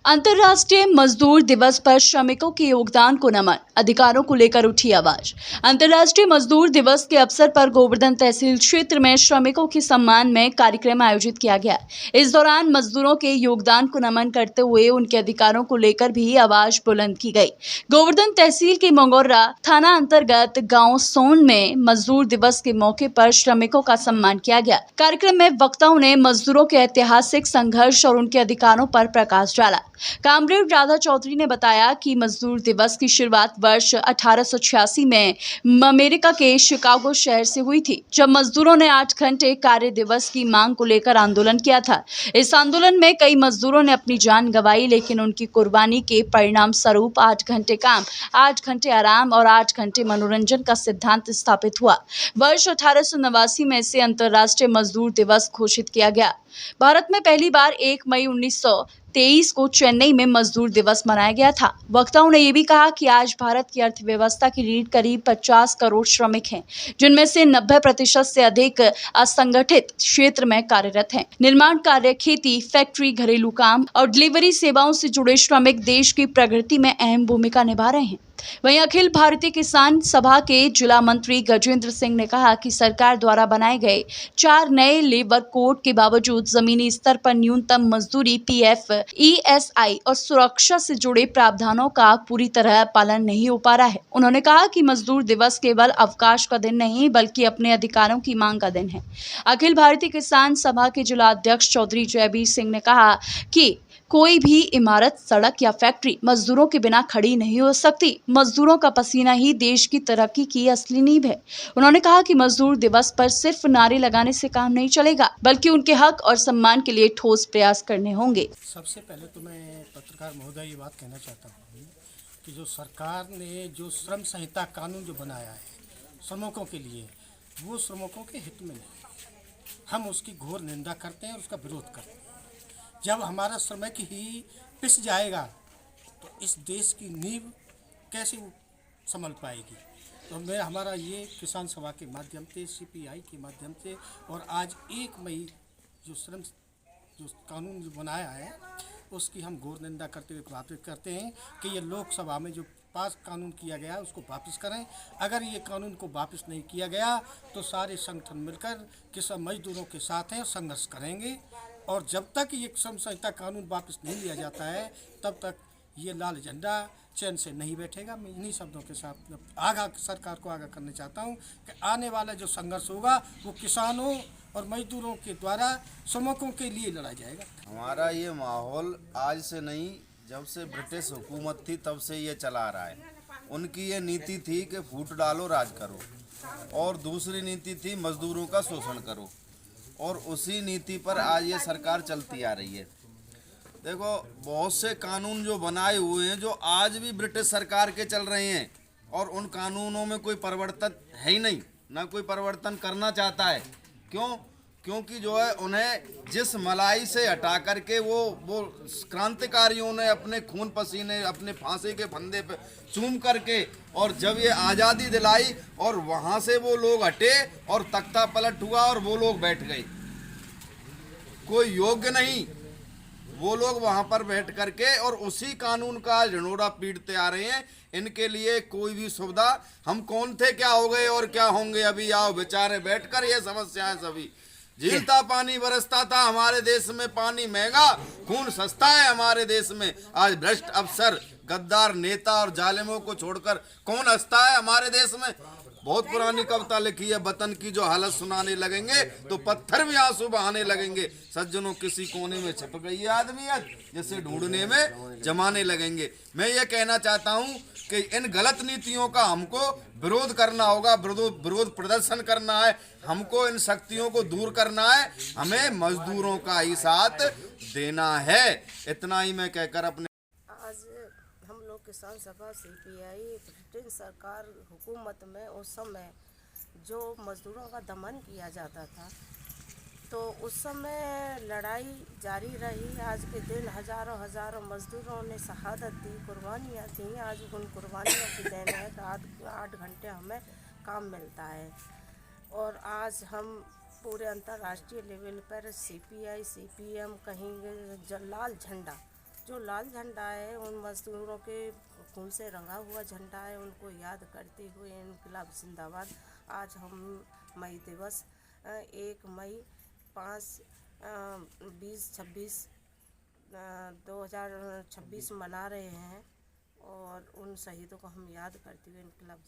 अंतर्राष्ट्रीय मजदूर दिवस पर श्रमिकों के योगदान को नमन, अधिकारों को लेकर उठी आवाज। अंतर्राष्ट्रीय मजदूर दिवस के अवसर पर गोवर्धन तहसील क्षेत्र में श्रमिकों के सम्मान में कार्यक्रम आयोजित किया गया। इस दौरान मजदूरों के योगदान को नमन करते हुए उनके अधिकारों को लेकर भी आवाज बुलंद की गई। गोवर्धन तहसील के मंगोर्रा थाना अंतर्गत गाँव सोन में मजदूर दिवस के मौके पर श्रमिकों का सम्मान किया गया। कार्यक्रम में वक्ताओं ने मजदूरों के ऐतिहासिक संघर्ष और उनके अधिकारों पर प्रकाश डाला। कामरेड राधा चौधरी ने बताया कि मजदूर दिवस की शुरुआत वर्ष 1886 में अमेरिका के शिकागो शहर से हुई थी, जब मजदूरों ने 8 घंटे कार्य दिवस की मांग को लेकर आंदोलन किया था। इस आंदोलन में कई मजदूरों ने अपनी जान गंवाई, लेकिन उनकी कुर्बानी के परिणाम स्वरूप 8 घंटे काम, 8 घंटे आराम और 8 घंटे मनोरंजन का सिद्धांत स्थापित हुआ। वर्ष 1889 में इसे अंतर्राष्ट्रीय मजदूर दिवस घोषित किया गया। भारत में पहली बार 1 मई 1923 को चेन्नई में मजदूर दिवस मनाया गया था। वक्ताओं ने ये भी कहा कि आज भारत की अर्थव्यवस्था की रीढ़ करीब 50 करोड़ श्रमिक हैं, जिनमें से 90% से अधिक असंगठित क्षेत्र में कार्यरत हैं। निर्माण कार्य, खेती, फैक्ट्री, घरेलू काम और डिलीवरी सेवाओं से जुड़े श्रमिक देश की प्रगति में अहम भूमिका निभा रहे हैं। वहीं अखिल भारतीय किसान सभा के जिला मंत्री गजेंद्र सिंह ने कहा कि सरकार द्वारा बनाए गए 4 नए लेबर कोड के बावजूद जमीनी स्तर पर न्यूनतम मजदूरी, पीएफ, ईएसआई और सुरक्षा से जुड़े प्रावधानों का पूरी तरह पालन नहीं हो पा रहा है। उन्होंने कहा कि मजदूर दिवस केवल अवकाश का दिन नहीं, बल्कि अपने अधिकारों की मांग का दिन है। अखिल भारतीय किसान सभा के जिला अध्यक्ष चौधरी जयबीर सिंह ने कहा कि कोई भी इमारत, सड़क या फैक्ट्री मजदूरों के बिना खड़ी नहीं हो सकती। मजदूरों का पसीना ही देश की तरक्की की असली नींव है। उन्होंने कहा कि मजदूर दिवस पर सिर्फ नारे लगाने से काम नहीं चलेगा, बल्कि उनके हक और सम्मान के लिए ठोस प्रयास करने होंगे। सबसे पहले तो मैं पत्रकार महोदय ये बात कहना चाहता हूँ कि जो सरकार ने जो श्रम संहिता कानून जो बनाया है श्रमिकों के लिए, वो श्रमिकों के हित में नहीं। हम उसकी घोर निंदा करते हैं, उसका विरोध करते हैं। जब हमारा श्रमिक ही पिस जाएगा तो इस देश की नींव कैसे संभल पाएगी। तो हमारा ये किसान सभा के माध्यम से, सीपीआई के माध्यम से और आज 1 मई जो कानून जो बनाया है उसकी हम घोर निंदा करते हुए बात करते हैं कि ये लोकसभा में जो पास कानून किया गया उसको वापस करें। अगर ये कानून को वापस नहीं किया गया तो सारे संगठन मिलकर किसान मजदूरों के साथ हैं, संघर्ष करेंगे। और जब तक ये श्रम संहिता कानून वापस नहीं लिया जाता है तब तक ये लाल झंडा चैन से नहीं बैठेगा। मैं इन्हीं शब्दों के साथ सरकार को आगाह करना चाहता हूँ कि आने वाला जो संघर्ष होगा वो किसानों और मजदूरों के द्वारा श्रमिकों के लिए लड़ा जाएगा। हमारा ये माहौल आज से नहीं, जब से ब्रिटिश हुकूमत थी तब से ये चला रहा है। उनकी ये नीति थी कि फूट डालो राज करो, और दूसरी नीति थी मजदूरों का शोषण करो, और उसी नीति पर आज ये सरकार चलती आ रही है। देखो, बहुत से कानून जो बनाए हुए हैं जो आज भी ब्रिटिश सरकार के चल रहे हैं, और उन कानूनों में कोई परिवर्तन है ही नहीं, ना कोई परिवर्तन करना चाहता है। क्यों? क्योंकि जो है उन्हें जिस मलाई से हटा करके वो क्रांतिकारियों ने अपने खून पसीने, अपने फांसी के फंदे पे चूम करके, और जब ये आज़ादी दिलाई और वहाँ से वो लोग हटे और तख्ता पलट हुआ और वो लोग बैठ गए, कोई योग्य नहीं, वो लोग वहाँ पर बैठ करके और उसी कानून का झंडोरा पीटते आ रहे हैं। इनके लिए कोई भी सुविधा, हम कौन थे, क्या हो गए और क्या होंगे, अभी आओ बेचारे बैठकर ये समस्याएं सभी। झीलता पानी बरसता था हमारे देश में, पानी महंगा, खून सस्ता है हमारे देश में। आज भ्रष्ट अफसर, गद्दार नेता और जालिमों को छोड़कर कौन हंसता है हमारे देश में। बहुत पुरानी कविता लिखी है, वतन की जो हालत सुनाने लगेंगे तो पत्थर भी आंसू बहाने लगेंगे। सज्जनों किसी कोने में छिप गई है आदमियत, जिसे ढूंढने में जमाने लगेंगे। मैं ये कहना चाहता हूँ कि इन गलत नीतियों का हमको विरोध करना होगा, विरोध प्रदर्शन करना है, हमको इन शक्तियों को दूर करना है, हमें मजदूरों का ही साथ देना है। इतना ही मैं कहकर अपने हम लोग किसान सभा सीपीआई ब्रिटेन सरकार हुकूमत में उस समय जो मज़दूरों का दमन किया जाता था, तो उस समय लड़ाई जारी रही। आज के दिन हज़ारों मज़दूरों ने शहादत दी, कुर्बानियाँ दी। आज उन कुर्बानियों की देन है कि 8 घंटे हमें काम मिलता है। और आज हम पूरे अंतर्राष्ट्रीय लेवल पर सीपीआई, सीपीएम कहेंगे, लाल झंडा जो लाल झंडा है उन मजदूरों के खून से रंगा हुआ झंडा है, उनको याद करते हुए इनकलाब जिंदाबाद आज हम मई दिवस 1 मई 2026 मना रहे हैं और उन शहीदों को हम याद करते हुए इनकलाब